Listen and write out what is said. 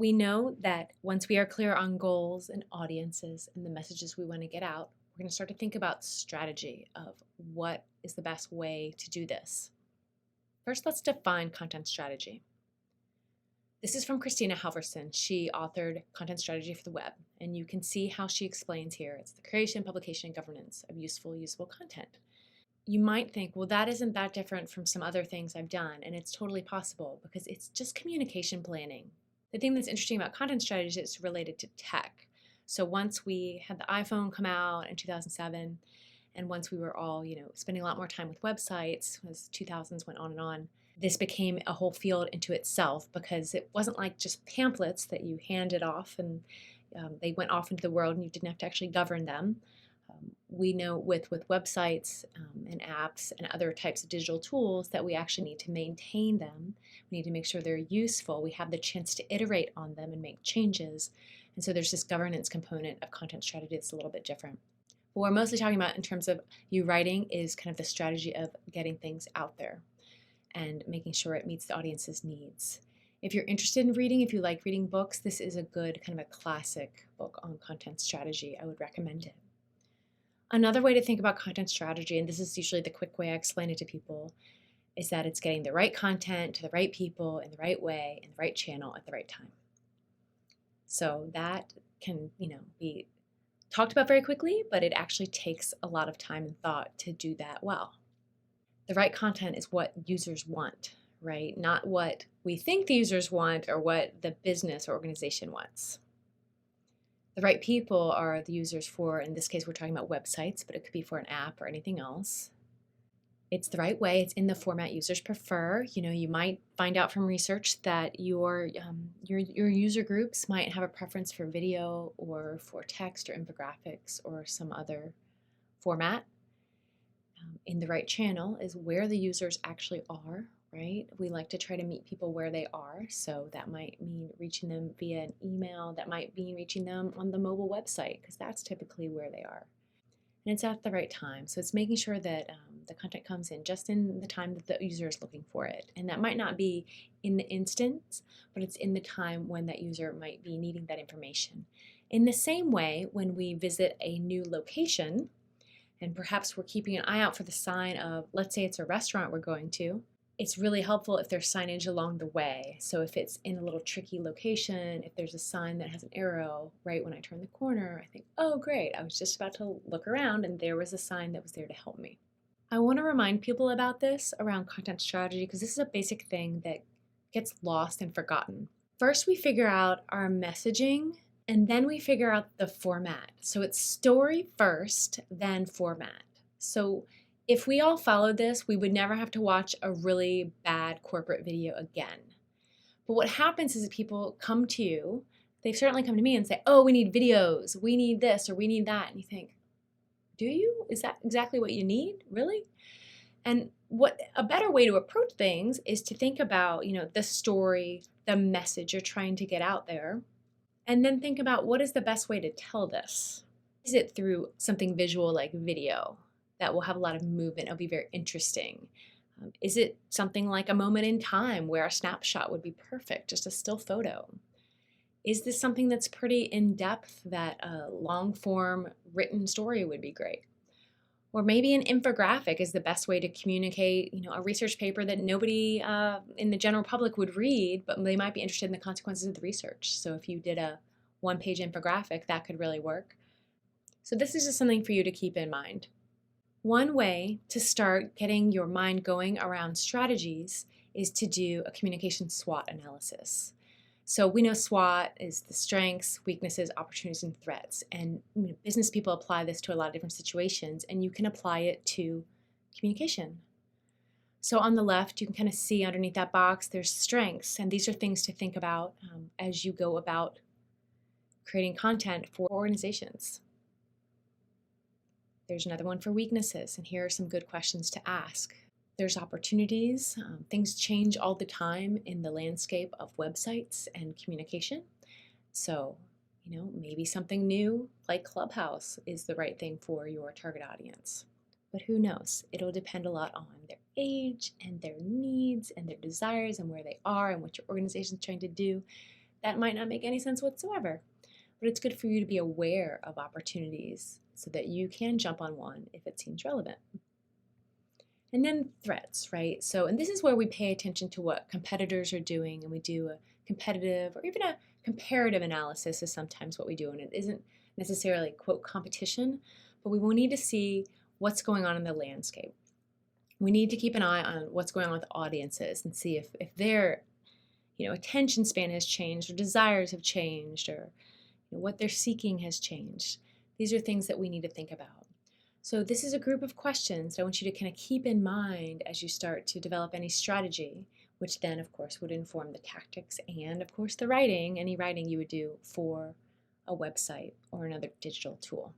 We know that once we are clear on goals and audiences and the messages we want to get out, we're going to start to think about strategy of what is the best way to do this. First, let's define content strategy. This is from Christina Halverson. She authored Content Strategy for the Web, and you can see how she explains here. It's the creation, publication, and governance of useful content. You might think, well, that isn't that different from some other things I've done, and it's totally possible because it's just communication planning. The thing that's interesting about content strategy is it's related to tech. So once we had the iPhone come out in 2007, and once we were all, spending a lot more time with websites as 2000s went on, this became a whole field into itself because it wasn't like just pamphlets that you handed off and they went off into the world and you didn't have to actually govern them. We know with websites and apps and other types of digital tools that we actually need to maintain them. We need to make sure they're useful. We have the chance to iterate on them and make changes. And so there's this governance component of content strategy that's a little bit different. What we're mostly talking about in terms of you writing is kind of the strategy of getting things out there and making sure it meets the audience's needs. If you're interested in reading, if you like reading books, this is a good kind of a classic book on content strategy. I would recommend it. Another way to think about content strategy, and this is usually the quick way I explain it to people, is that it's getting the right content to the right people in the right way, in the right channel at the right time. So that can, be talked about very quickly, but it actually takes a lot of time and thought to do that well. The right content is what users want, right? Not what we think the users want or what the business or organization wants. The right people are the users for, in this case, we're talking about websites, but it could be for an app or anything else. It's the right way. It's in the format users prefer. You might find out from research that your user groups might have a preference for video or for text or infographics or some other format. In the right channel is where the users actually are, right? We like to try to meet people where they are. So that might mean reaching them via an email. That might mean reaching them on the mobile website because that's typically where they are. And it's at the right time. So it's making sure that the content comes in just in the time that the user is looking for it. And that might not be in the instant, but it's in the time when that user might be needing that information. In the same way, when we visit a new location, and perhaps we're keeping an eye out for the sign of, let's say it's a restaurant we're going to, it's really helpful if there's signage along the way. So if it's in a little tricky location, if there's a sign that has an arrow right when I turn the corner, I think, oh great, I was just about to look around and there was a sign that was there to help me. I want to remind people about this around content strategy because this is a basic thing that gets lost and forgotten. First, we figure out our messaging and then we figure out the format. So it's story first, then format. So if we all followed this, we would never have to watch a really bad corporate video again. But what happens is that people come to you, they've certainly come to me and say, oh, we need videos, we need this, or we need that. And you think, do you? Is that exactly what you need? Really? And what a better way to approach things is to think about, the story, the message you're trying to get out there, and then think about what is the best way to tell this. Is it through something visual like video? That will have a lot of movement. It'll be very interesting. Is it something like a moment in time where a snapshot would be perfect, just a still photo? Is this something that's pretty in-depth that a long-form written story would be great? Or maybe an infographic is the best way to communicate, a research paper that nobody in the general public would read, but they might be interested in the consequences of the research. So if you did a one-page infographic, that could really work. So this is just something for you to keep in mind. One way to start getting your mind going around strategies is to do a communication SWOT analysis. So we know SWOT is the strengths, weaknesses, opportunities, and threats. And business people apply this to a lot of different situations, and you can apply it to communication. So on the left, you can kind of see underneath that box, there's strengths, and these are things to think about as you go about creating content for organizations. There's another one for weaknesses, and here are some good questions to ask. There's opportunities. Things change all the time in the landscape of websites and communication. So, maybe something new like Clubhouse is the right thing for your target audience. But who knows? It'll depend a lot on their age and their needs and their desires and where they are and what your organization's trying to do. that might not make any sense whatsoever. But it's good for you to be aware of opportunities so that you can jump on one if it seems relevant. And then threats, right? And this is where we pay attention to what competitors are doing, and we do a competitive or even a comparative analysis is sometimes what we do. And it isn't necessarily, quote, competition, but we will need to see what's going on in the landscape. We need to keep an eye on what's going on with audiences and see if their attention span has changed, or desires have changed, or what they're seeking has changed. These are things that we need to think about. So this is a group of questions that I want you to kind of keep in mind as you start to develop any strategy, which then, of course, would inform the tactics and, of course, the writing, any writing you would do for a website or another digital tool.